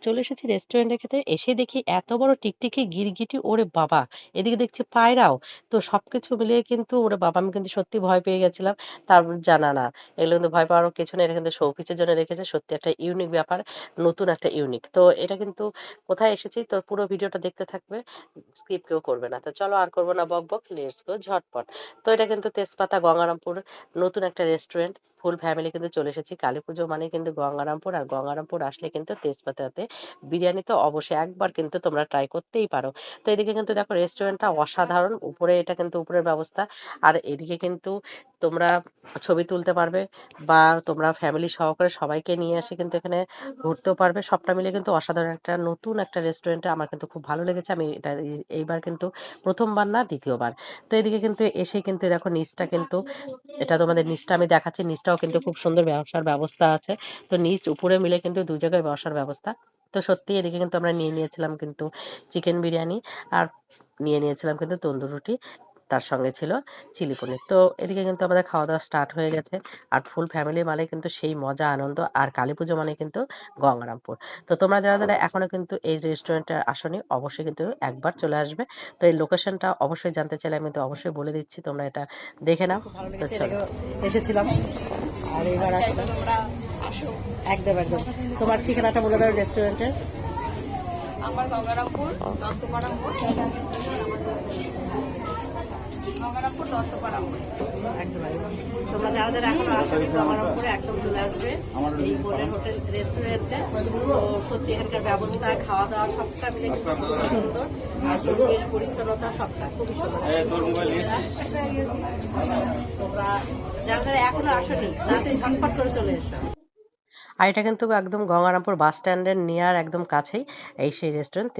চলে এসেছি রেস্টুরেন্টে খেতে। এসে দেখি এত বড় টিকটিকি, গিরগিটি ওরে বাবা! এদিকে দেখছি পায়রাও। তো সবকিছু মিলিয়ে কিন্তু ওরে বাবা! আমি কিন্তু সত্যি ভয় পেয়ে গেছিলাম। তারপর না, এগুলো কিন্তু ভয় পাওয়ারও কিছু নেই। এটা কিন্তু শোপিসের জন্য রেখেছে। সত্যি একটা ইউনিক ব্যাপার। নতুন একটা ইউনিক। তো এটা কিন্তু কোথায় এসেছি তো পুরো ভিডিওটা দেখতে থাকবে। স্কিপ কেউ করবে না। তো চলো আর করব না বকবক। লেটস গো ঝটপট। তো এটা কিন্তু তেজপাতা গঙ্গারামপুর নতুন একটা রেস্টুরেন্ট। ফুল ফ্যামিলি কিন্তু চলে এসেছি। কালীপুজো মানে কিন্তু গঙ্গারামপুর। আর গঙ্গারামপুর আসলে কিন্তু তেজপাতাতে বিরিয়ানি তো অবশ্যই একবার কিন্তু তোমরা ট্রাই করতেই পারো। তো এদিকে কিন্তু দেখো রেস্টুরেন্টটা অসাধারণ। উপরে এটা কিন্তু উপরের ব্যবস্থা। আর এদিকে কিন্তু তোমরা ছবি তুলতে পারবে বা তোমরা ফ্যামিলি সহকারে সবাইকে নিয়ে এসে কিন্তু এখানে ঘুরতেও পারবে। সবটা মিলে কিন্তু অসাধারণ একটা নতুন একটা রেস্টুরেন্টে আমার কিন্তু খুব ভালো লেগেছে। আমি এটা এইবার কিন্তু ১ম বার না ২য় বার। তো এদিকে কিন্তু এসে কিন্তু দেখো নিচটা কিন্তু এটা তোমাদের নিচটা আমি দেখাচ্ছি। নিচটাও কিন্তু খুব সুন্দর বসার ব্যবস্থা আছে। তো নিচ উপরে মিলে কিন্তু ২ জায়গায় বসার ব্যবস্থা। তো সত্যি এদিকে কিন্তু আমরা নিয়ে নিয়েছিলাম কিন্তু চিকেন বিরিয়ানি আর নিয়ে নিয়েছিলাম কিন্তু তন্দুর রুটি। তার সঙ্গে ছিল চিলি পনির। তো এদিকে কিন্তু আমাদের খাওয়া-দাওয়া স্টার্ট হয়ে গেছে। আর ফুল ফ্যামিলি মানে কিন্তু সেই মজা আনন্দ। আর কালীপুজো মানে কিন্তু গঙ্গারামপুর। তো তোমরা যারা এখনো কিন্তু এই রেস্টুরেন্টে আসোনি অবশ্যই কিন্তু একবার চলে আসবে। তো এই লোকেশনটা অবশ্যই জানতে চাইলে আমি তো অবশ্যই বলে দিচ্ছি। তোমরা এটা দেখে নাও। খুব ভালো তো লেগেছে, চলো। এসেছিলাম আর এবার আসলাম। একদম একদম। তোমার ঠিকানাটা বলে দাও রেস্টুরেন্টের। আমার গঙ্গারামপুর দত্তপাড়া মোড়, গঙ্গারামপুর দত্তপাড়া মোড়। একদম একদম। তোমরা যারা যারা এখনো আসলে গঙ্গারামপুরে একদম চলে আসবে এই বোনের হোটেল রেস্টুরেন্টে। তো সত্যি এখানকার ব্যবস্থা, খাওয়া দাওয়া সবটা মিলে কিন্তু খুবই সুন্দর। আর পরিবেশ পরিচ্ছন্নতা সবটা খুবই সুন্দর। তোমরা যারা যারা এখনো আসনি তাড়াতাড়ি ঝটপট করে চলে এসো। আর এটা কিন্তু একদম গঙ্গারামপুর বাস স্ট্যান্ডের নিয়ার একদম কাছেই এই সেই রেস্টুরেন্ট